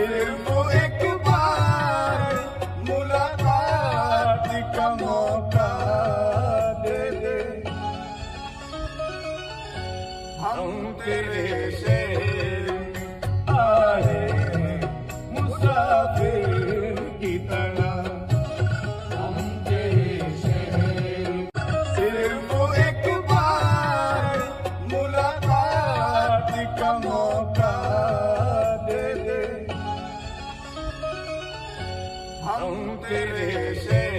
सिर्फ एक बार मुलाकात का मौका दे दे। हम तेरे शहर आए मुसाफिर की तरह, हम तेरे शहर। सिर्फ एक बार मुलाकात का मौका दे दे। हम तेरे शहर